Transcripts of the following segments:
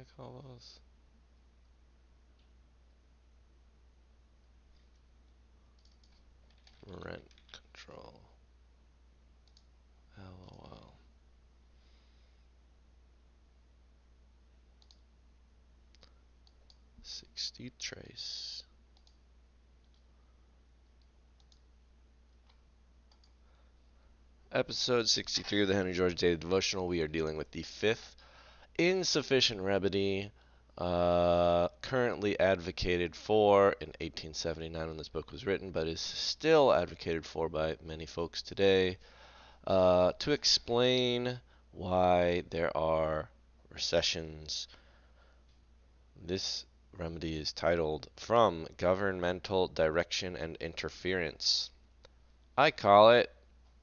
I call those? Rent control. LOL. 60 trace. Episode 63 of the Henry George Daily Devotional. We are dealing with the fifth insufficient remedy currently advocated for in 1879 when this book was written, but is still advocated for by many folks today to explain why there are recessions. This remedy is titled From Governmental Direction and Interference. I call it,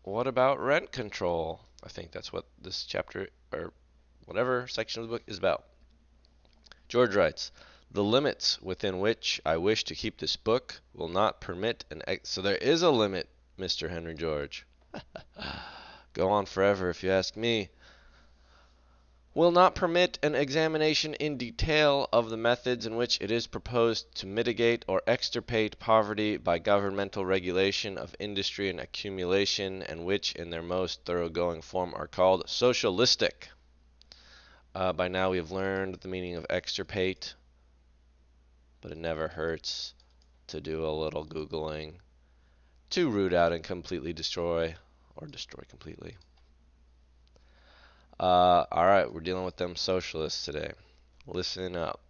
what about rent control? I think that's what this chapter, or whatever section of the book, is about. George writes, the limits within which I wish to keep this book will not permit so there is a limit, Mr. Henry George. Go on forever if you ask me. Will not permit an examination in detail of the methods in which it is proposed to mitigate or extirpate poverty by governmental regulation of industry and accumulation, and which in their most thoroughgoing form are called socialistic. By now we have learned the meaning of extirpate, but it never hurts to do a little Googling to root out and completely destroy, or destroy completely. Alright, we're dealing with them socialists today. Listen up.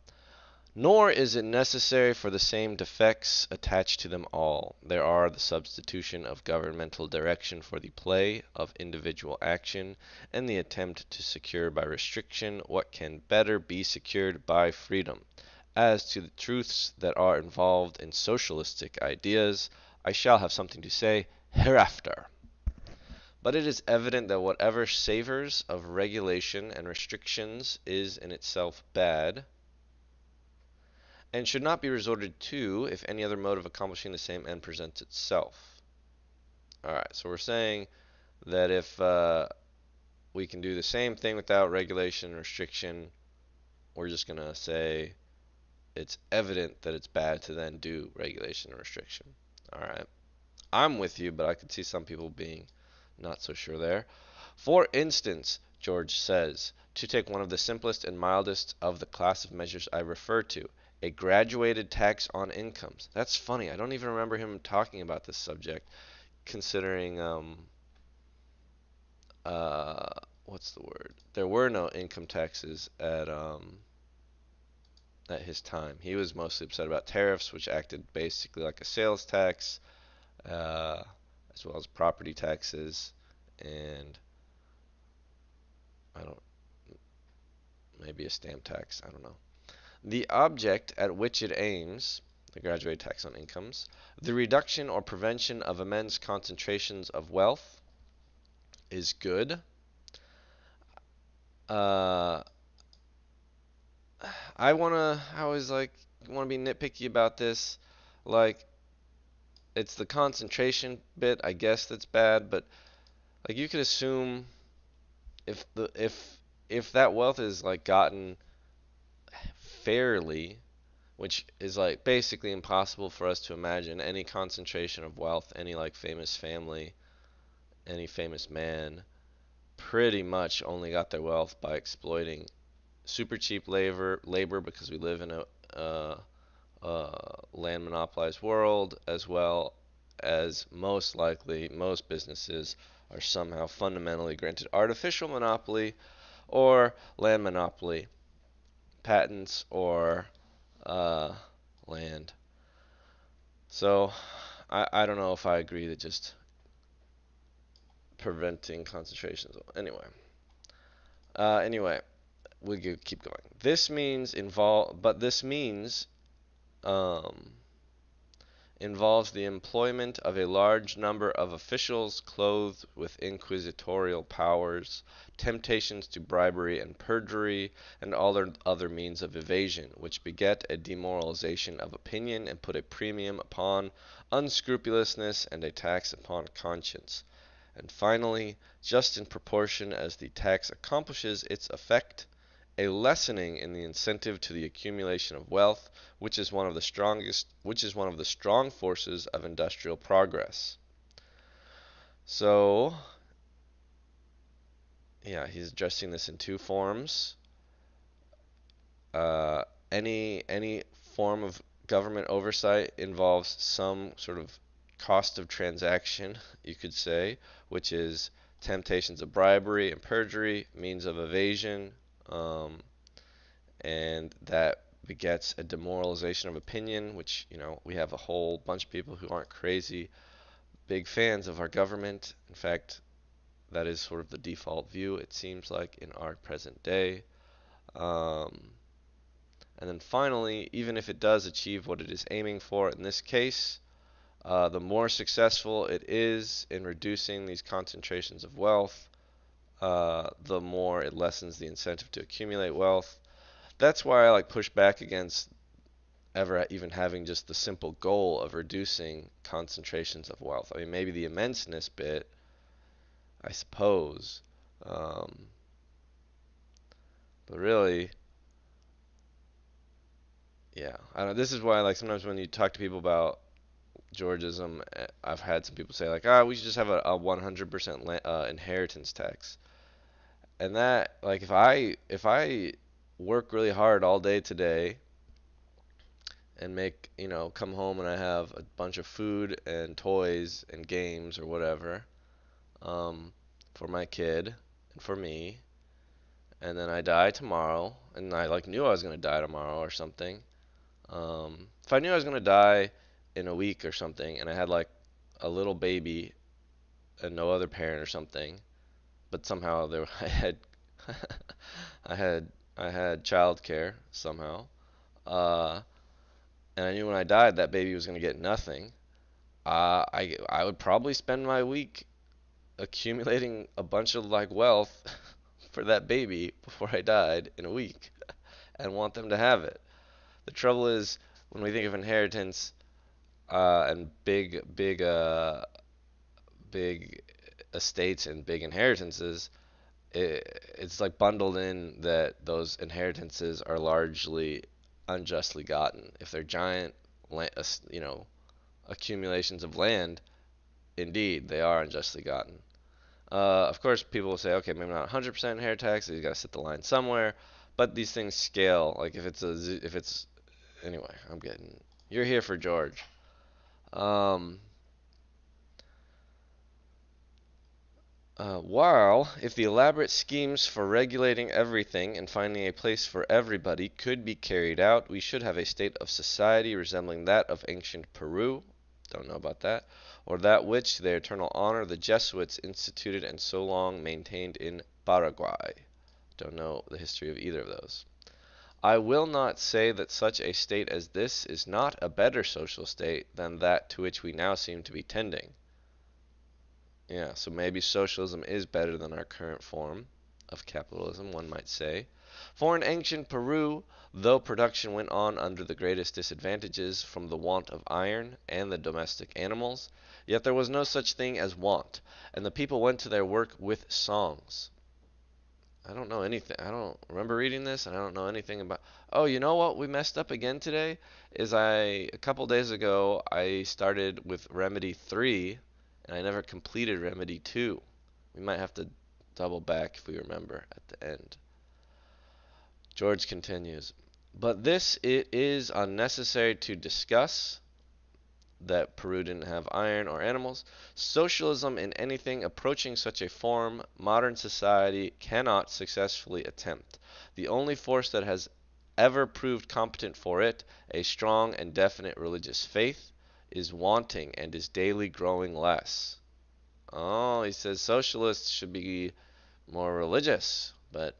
Nor is it necessary for the same defects attached to them all. There are the substitution of governmental direction for the play of individual action, and the attempt to secure by restriction what can better be secured by freedom. As to the truths that are involved in socialistic ideas, I shall have something to say hereafter. But it is evident that whatever savors of regulation and restrictions is in itself bad, and should not be resorted to if any other mode of accomplishing the same end presents itself. Alright, so we're saying that if we can do the same thing without regulation and restriction, we're just going to say it's evident that it's bad to then do regulation and restriction. Alright, I'm with you, but I could see some people being not so sure there. For instance, George says, to take one of the simplest and mildest of the class of measures I refer to, a graduated tax on incomes. That's funny. I don't even remember him talking about this subject, considering, what's the word? There were no income taxes at his time. He was mostly upset about tariffs, which acted basically like a sales tax, uh, as well as property taxes, and I don't, maybe a stamp tax. I don't know. The object at which it aims, the graduated tax on incomes, the reduction or prevention of immense concentrations of wealth, is good. Uh, I always want to be nitpicky about this. Like, it's the concentration bit, I guess, that's bad, but like you could assume if the if that wealth is like gotten fairly, which is like basically impossible for us to imagine any concentration of wealth, any like famous family, any famous man pretty much only got their wealth by exploiting super cheap labor because we live in a land monopolized world, as well as most likely most businesses are somehow fundamentally granted artificial monopoly or land monopoly, patents, or uh, land. So I don't know if I agree that just preventing concentrations. Anyway, we keep going. This means um, involves the employment of a large number of officials clothed with inquisitorial powers, temptations to bribery and perjury, and all other means of evasion, which beget a demoralization of opinion and put a premium upon unscrupulousness and a tax upon conscience. And finally, just in proportion as the tax accomplishes its effect, a lessening in the incentive to the accumulation of wealth, which is one of the strong forces of industrial progress. So, yeah, he's addressing this in two forms. Uh, any form of government oversight involves some sort of cost of transaction, you could say, which is temptations of bribery and perjury, means of evasion, um, and that begets a demoralization of opinion, which, we have a whole bunch of people who aren't crazy, big fans of our government. In fact, that is sort of the default view, it seems like, in our present day. Um, and then finally, even if it does achieve what it is aiming for in this case, the more successful it is in reducing these concentrations of wealth, the more it lessens the incentive to accumulate wealth. That's why I push back against ever even having just the simple goal of reducing concentrations of wealth. I mean, maybe the immenseness bit, I suppose, um, but really, yeah. I don't. This is why, sometimes when you talk to people about Georgism, I've had some people say we should just have a 100% inheritance tax, and that, if I work really hard all day today and come home and I have a bunch of food and toys and games or whatever, um, for my kid and for me, and then I die tomorrow, and I knew I was gonna die tomorrow or something. If I knew I was gonna die in a week or something, and I had a little baby and no other parent or something, but somehow I had I had I had childcare somehow, uh, and I knew when I died that baby was gonna get nothing. I would probably spend my week accumulating a bunch of wealth for that baby before I died in a week and want them to have it. The trouble is when we think of inheritance and big estates and big inheritances, it's bundled in that those inheritances are largely unjustly gotten. If they're giant, accumulations of land, indeed they are unjustly gotten. Of course, people will say, okay, maybe not 100% inherit tax. You got to set the line somewhere. But these things scale. If it's anyway, you're here for George. Um, while if the elaborate schemes for regulating everything and finding a place for everybody could be carried out, we should have a state of society resembling that of ancient Peru. Don't know about that. Or that which, to their eternal honor, the Jesuits instituted and so long maintained in Paraguay. Don't know the history of either of those. I will not say that such a state as this is not a better social state than that to which we now seem to be tending. Yeah, so maybe socialism is better than our current form of capitalism, one might say. For in ancient Peru, though production went on under the greatest disadvantages from the want of iron and the domestic animals, yet there was no such thing as want, and the people went to their work with songs. I don't know anything. I don't remember reading this, and I don't know anything about. Oh, you know what we messed up again today? A couple days ago, I started with Remedy 3, and I never completed Remedy 2. We might have to double back if we remember at the end. George continues, but this it is unnecessary to discuss, that Peru didn't have iron or animals. Socialism in anything approaching such a form, modern society cannot successfully attempt. The only force that has ever proved competent for it, a strong and definite religious faith, is wanting and is daily growing less. Oh, he says socialists should be more religious, but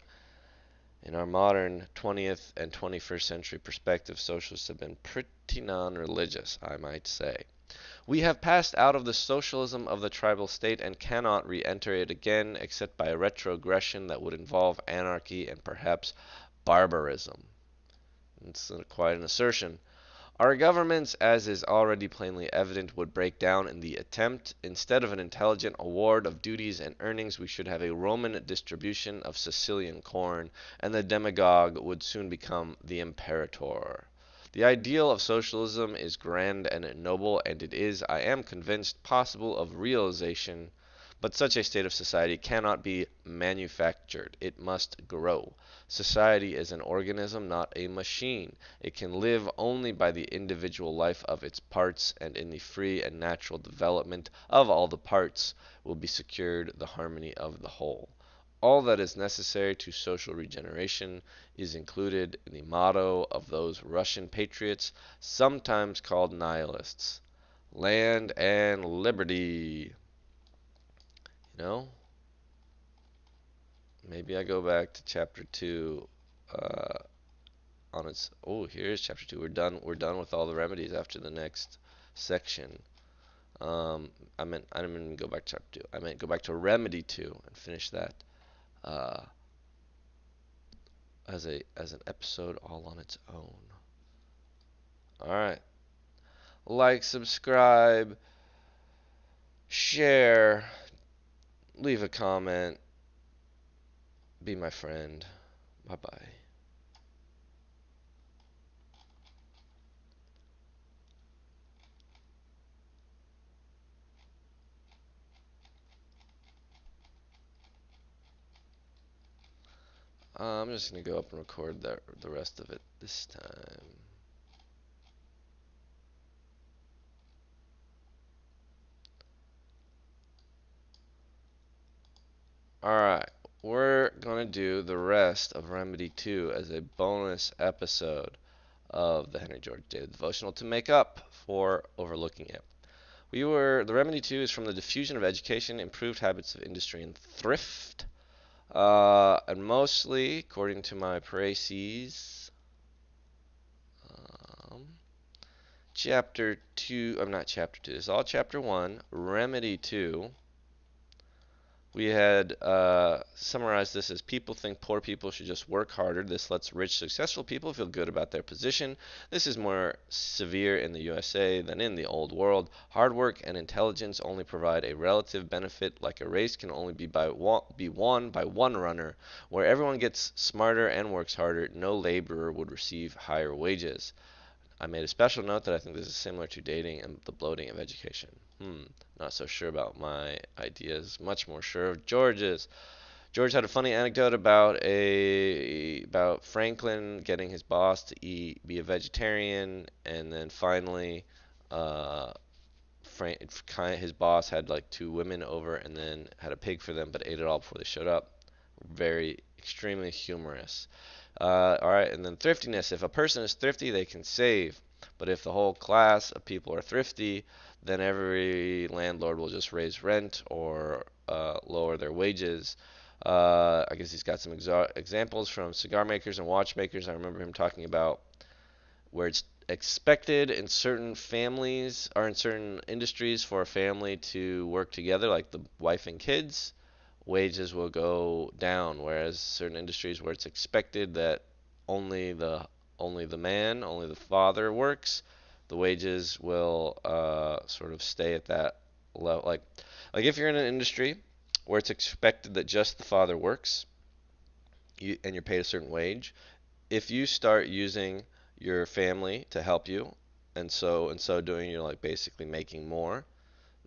in our modern 20th and 21st century perspective, socialists have been pretty non-religious, I might say. We have passed out of the socialism of the tribal state and cannot re-enter it again except by a retrogression that would involve anarchy and perhaps barbarism. It's quite an assertion. Our governments, as is already plainly evident, would break down in the attempt. Instead of an intelligent award of duties and earnings, we should have a Roman distribution of Sicilian corn, and the demagogue would soon become the imperator. The ideal of socialism is grand and noble, and it is, I am convinced, possible of realization. But such a state of society cannot be manufactured. It must grow. Society is an organism, not a machine. It can live only by the individual life of its parts, and in the free and natural development of all the parts will be secured the harmony of the whole. All that is necessary to social regeneration is included in the motto of those Russian patriots, sometimes called nihilists: land and liberty. You know, maybe I go back to chapter 2 uh, on its. Oh, here's chapter 2. We're done with all the remedies after the next section. I didn't mean go back to chapter 2. I meant go back to remedy 2 and finish that uh, as an episode all on its own. All right. Like, subscribe, share, leave a comment, be my friend. Bye bye. I'm just gonna go up and record the rest of it this time. Alright, we're gonna do the rest of Remedy 2 as a bonus episode of the Henry George Daily Devotional to make up for overlooking it. The Remedy 2 is from the diffusion of education, improved habits of industry and thrift. And mostly, according to my précis, um, chapter 2, I'm not chapter 2, it's all chapter 1, Remedy 2. We had summarized this as: people think poor people should just work harder. This lets rich, successful people feel good about their position. This is more severe in the USA than in the old world. Hard work and intelligence only provide a relative benefit, like a race can only be won by one runner. Where everyone gets smarter and works harder, no laborer would receive higher wages. I made a special note that I think this is similar to dating and the bloating of education. Not so sure about my ideas. Much more sure of George's. George had a funny anecdote about Franklin getting his boss to be a vegetarian, and then finally, uh, his boss had like two women over and then had a pig for them, but ate it all before they showed up. Very extremely humorous. All right, and then thriftiness. If a person is thrifty, they can save. But if the whole class of people are thrifty, then every landlord will just raise rent or lower their wages. I guess he's got some examples from cigar makers and watchmakers. I remember him talking about where it's expected in certain families or in certain industries for a family to work together, like the wife and kids, wages will go down. Whereas certain industries where it's expected that only the only the father works, the wages will sort of stay at that level. Like if you're in an industry where it's expected that just the father works, and you're paid a certain wage, if you start using your family to help you, and so doing, you're like basically making more,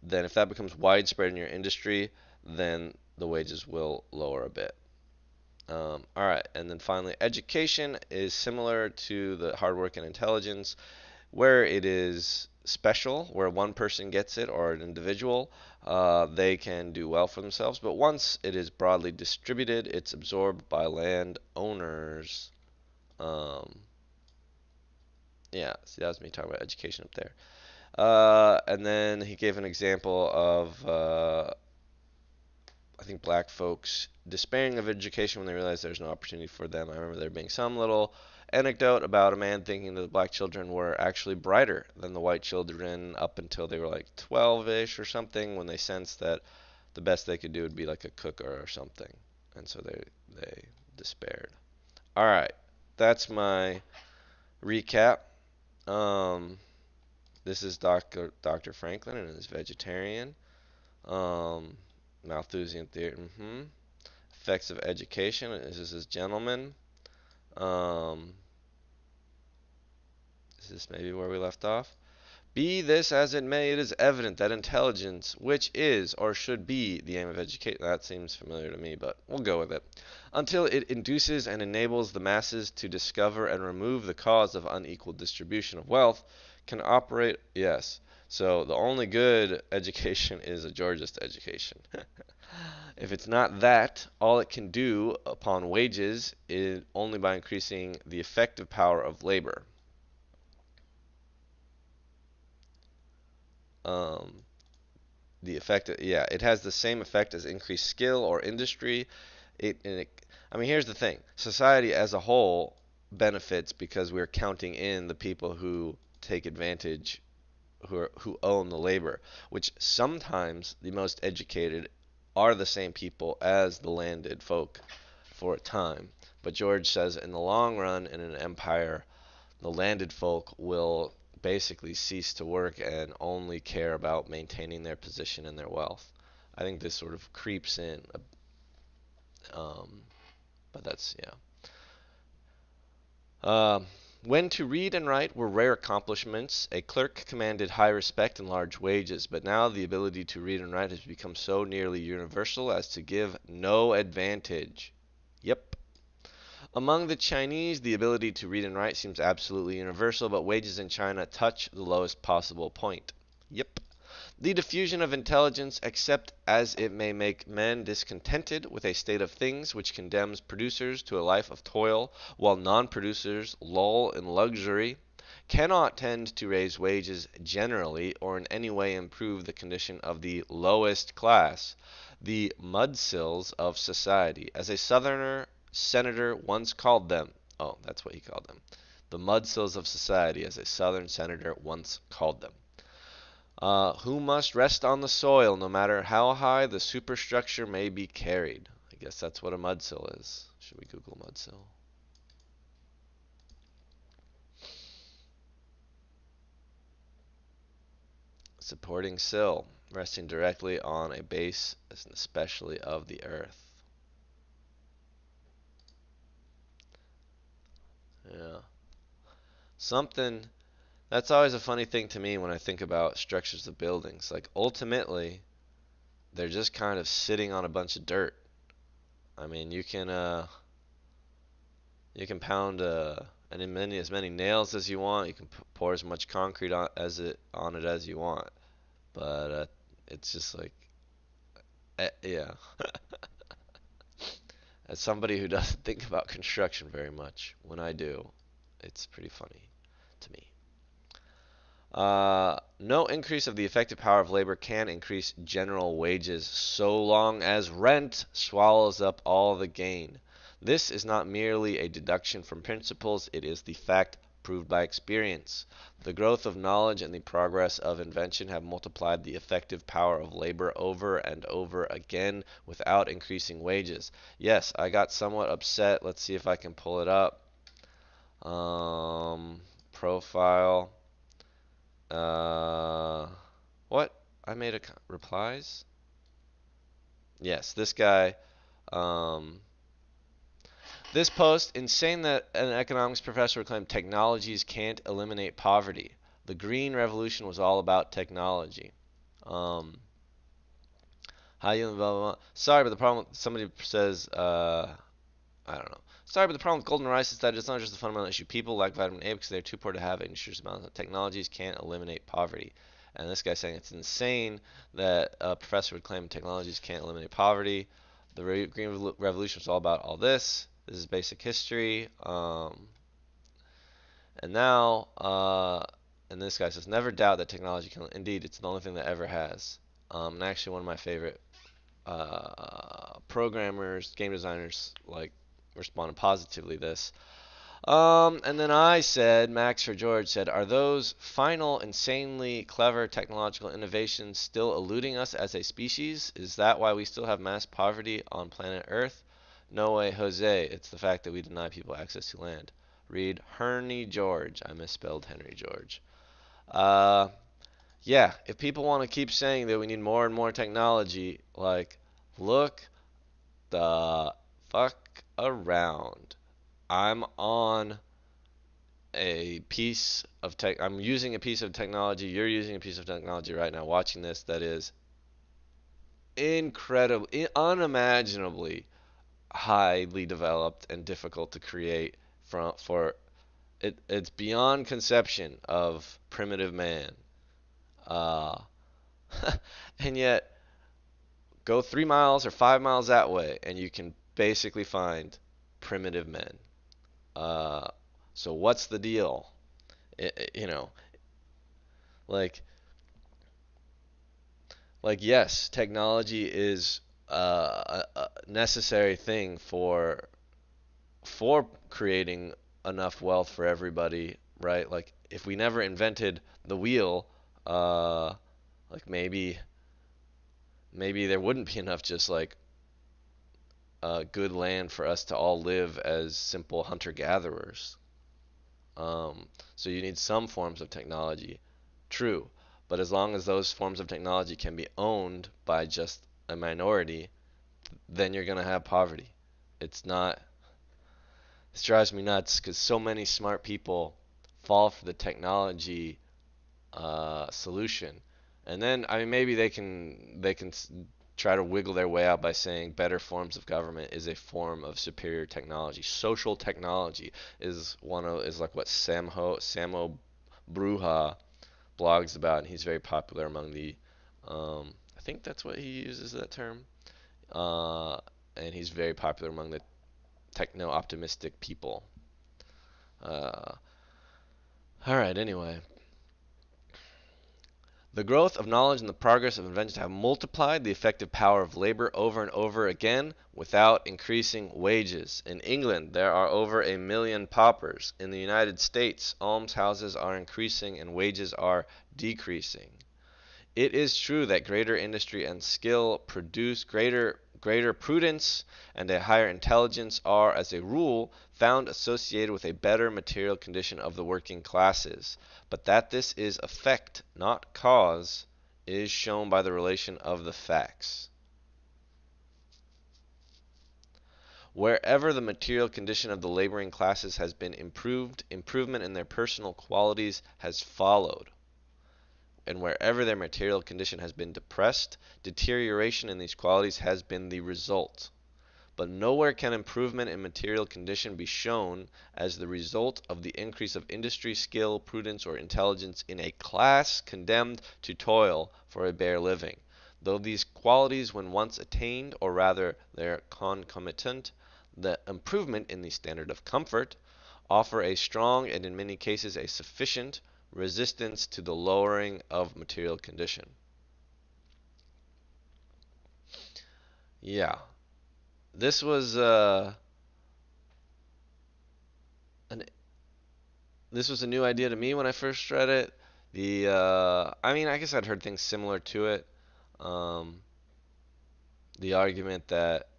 then if that becomes widespread in your industry, then the wages will lower a bit. All right, and then finally, education is similar to the hard work and intelligence, where it is special, where one person gets it or an individual, they can do well for themselves. But once it is broadly distributed, it's absorbed by land owners. Um, yeah, see, that was me talking about education up there. And then he gave an example of, I think, black folks despairing of education when they realize there's no opportunity for them. I remember there being some little anecdote about a man thinking that the black children were actually brighter than the white children up until they were like 12-ish or something, when they sensed that the best they could do would be like a cook or something. And so they despaired. All right, that's my recap. Um, this is Dr. Franklin and his vegetarian. Um, Malthusian theory. Effects of education. This is his gentleman. Um, is this maybe where we left off? Be this as it may, it is evident that intelligence, which is or should be the aim of education, that seems familiar to me, but we'll go with it, until it induces and enables the masses to discover and remove the cause of unequal distribution of wealth, can operate, yes. So the only good education is a Georgist education. If it's not that, all it can do upon wages is only by increasing the effective power of labor. Um, the effect, yeah, it has the same effect as increased skill or industry. I mean, here's the thing: society as a whole benefits because we're counting in the people who take advantage, who own the labor, which sometimes the most educated are the same people as the landed folk for a time. But George says in the long run, in an empire, the landed folk will basically cease to work and only care about maintaining their position and their wealth. I think this sort of creeps in, um, but that's, yeah. Um, when to read and write were rare accomplishments, a clerk commanded high respect and large wages, but now the ability to read and write has become so nearly universal as to give no advantage. Yep. Among the Chinese, the ability to read and write seems absolutely universal, but wages in China touch the lowest possible point. Yep. The diffusion of intelligence, except as it may make men discontented with a state of things which condemns producers to a life of toil, while non-producers loll in luxury, cannot tend to raise wages generally or in any way improve the condition of the lowest class, the mudsills of society. As a Southerner senator once called them, oh, that's what he called them, the mudsills of society, as a Southern senator once called them. Who must rest on the soil no matter how high the superstructure may be carried. I guess that's what a mudsill is. Should we Google mudsill? Supporting sill, resting directly on a base, especially of the earth. Yeah. Something that's always a funny thing to me when I think about structures of buildings. Like ultimately, they're just kind of sitting on a bunch of dirt. I mean, you can pound as many nails as you want. You can pour as much concrete on it as you want. But it's just like, yeah. As somebody who doesn't think about construction very much, when I do, it's pretty funny to me. No increase of the effective power of labor can increase general wages so long as rent swallows up all the gain. This is not merely a deduction from principles, it is the fact proved by experience. The growth of knowledge and the progress of invention have multiplied the effective power of labor over and over again without increasing wages. Yes, I got somewhat upset. Let's see if I can pull it up. Profile. Uh, what? I made replies? Yes, this guy. Um, this post, insane that an economics professor would claim technologies can't eliminate poverty. The Green Revolution was all about technology. Um, how you blah, blah, blah. Sorry, but the problem. Somebody says. I don't know. Sorry, but the problem with golden rice is that it's not just a fundamental issue. People lack vitamin A because they're too poor to have it in huge amounts. Technologies can't eliminate poverty. And this guy's saying it's insane that a professor would claim technologies can't eliminate poverty. The Green Revolution was all about all this. This is basic history. And now, and this guy says, never doubt that technology can. Indeed, it's the only thing that ever has. And actually, one of my favorite programmers, game designers, like responded positively to this. And then I said, Max for George said, are those final, insanely clever technological innovations still eluding us as a species? Is that why we still have mass poverty on planet Earth? No way, Jose. It's the fact that we deny people access to land. read Henry George. I misspelled Henry George. Uh, yeah, if people want to keep saying that we need more and more technology, like, look the fuck around. I'm on a piece of tech. I'm using a piece of technology. You're using a piece of technology right now, watching this, that is incredibly, unimaginably highly developed and difficult to create for it. It's beyond conception of primitive man. Uh, and yet, go 3 miles or 5 miles that way, and you can basically find primitive men. Uh, so what's the deal? You know, like yes, technology is a necessary thing for creating enough wealth for everybody, right? Like if we never invented the wheel, uh, like maybe there wouldn't be enough just like good land for us to all live as simple hunter-gatherers. So you need some forms of technology, true, but as long as those forms of technology can be owned by just a minority, then you're gonna have poverty. It's not. This drives me nuts because so many smart people fall for the technology solution, and then I mean maybe they can try to wiggle their way out by saying better forms of government is a form of superior technology. Social technology is like what Samo Bruja blogs about, and he's very popular among the I think that's what he uses that term, uh, and he's very popular among the techno optimistic people. Uh, all right, anyway. The growth of knowledge and the progress of invention have multiplied the effective power of labor over and over again without increasing wages. In England, there are over 1 million paupers. In the United States, almshouses are increasing and wages are decreasing. It is true that greater industry and skill produce greater prudence, and a higher intelligence are, as a rule, found associated with a better material condition of the working classes. But that this is effect, not cause, is shown by the relation of the facts. Wherever the material condition of the laboring classes has been improved, improvement in their personal qualities has followed. And wherever their material condition has been depressed, deterioration in these qualities has been the result. But nowhere can improvement in material condition be shown as the result of the increase of industry, skill, prudence, or intelligence in a class condemned to toil for a bare living, though these qualities, when once attained, or rather their concomitant, the improvement in the standard of comfort, offer a strong and in many cases a sufficient resistance to the lowering of material condition. Yeah, this was an this was a new idea to me when I first read it. I mean, I guess I'd heard things similar to it. Um, the argument that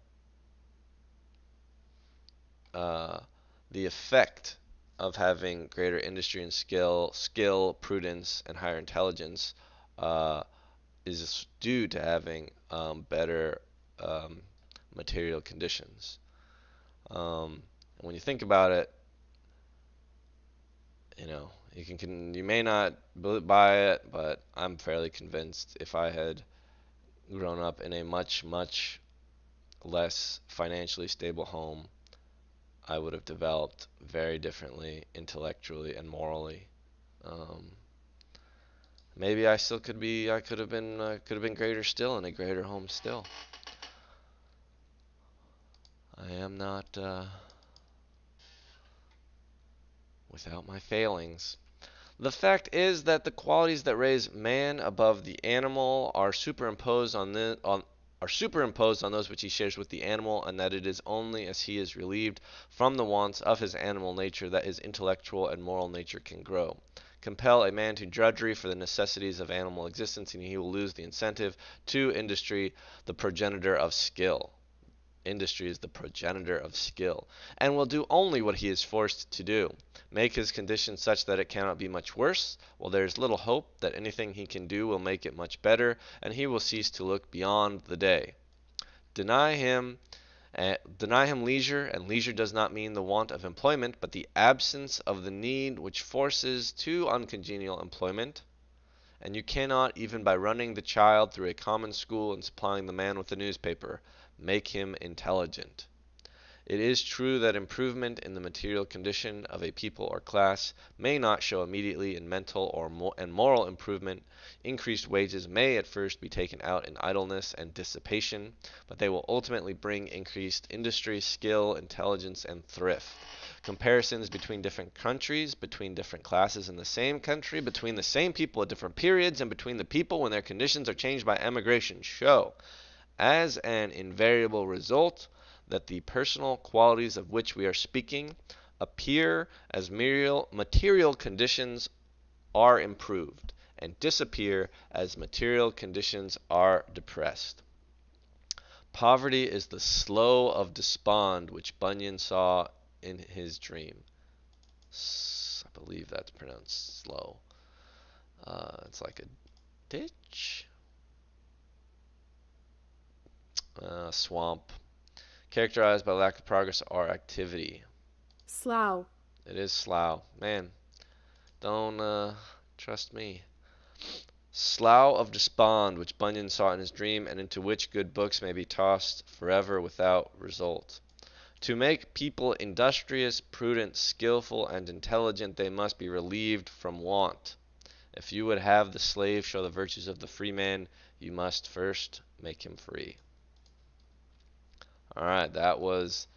uh, the effect of having greater industry and skill, prudence, and higher intelligence uh, is due to having better um, material conditions. When you think about it, you may not buy it, but I'm fairly convinced if I had grown up in a much less financially stable home, I would have developed very differently intellectually and morally. Um, Maybe I still could be. I could have been greater still in a greater home still. I am not without my failings. The fact is that the qualities that raise man above the animal are superimposed on those which he shares with the animal, and that it is only as he is relieved from the wants of his animal nature that his intellectual and moral nature can grow. Compel a man to drudgery for the necessities of animal existence, and he will lose the incentive to industry, the progenitor of skill. Industry is the progenitor of skill, and will do only what he is forced to do. Make his condition such that it cannot be much worse, while there is little hope that anything he can do will make it much better, and he will cease to look beyond the day. Deny him Deny him leisure, and leisure does not mean the want of employment, but the absence of the need which forces to uncongenial employment. And you cannot, even by running the child through a common school and supplying the man with a newspaper, make him intelligent. It is true that improvement in the material condition of a people or class may not show immediately in mental and moral improvement. Increased wages may at first be taken out in idleness and dissipation, but they will ultimately bring increased industry, skill, intelligence, and thrift. Comparisons between different countries, between different classes in the same country, between the same people at different periods, and between the people when their conditions are changed by emigration show, as an invariable result, that the personal qualities of which we are speaking appear as material conditions are improved, and disappear as material conditions are depressed. Poverty is the slough of despond which Bunyan saw in his dream. I believe that's pronounced slow. It's like a ditch, swamp, characterized by lack of progress or activity. Slough. It is slough. Man, don't trust me. Slough of despond, which Bunyan saw in his dream, and into which good books may be tossed forever without result. To make people industrious, prudent, skillful, and intelligent, they must be relieved from want. If you would have the slave show the virtues of the free man, you must first make him free. Alright, that was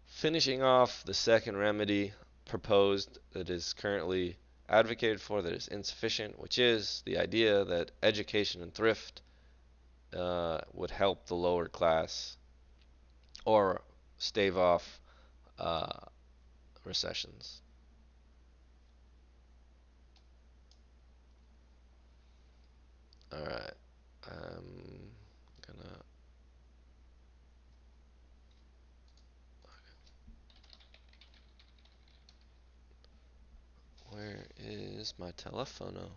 finishing off the second remedy proposed that is currently advocated for that is insufficient, which is the idea that education and thrift would help the lower class or stave off uh, recessions. Alright, I'm gonna. Where is my telephono?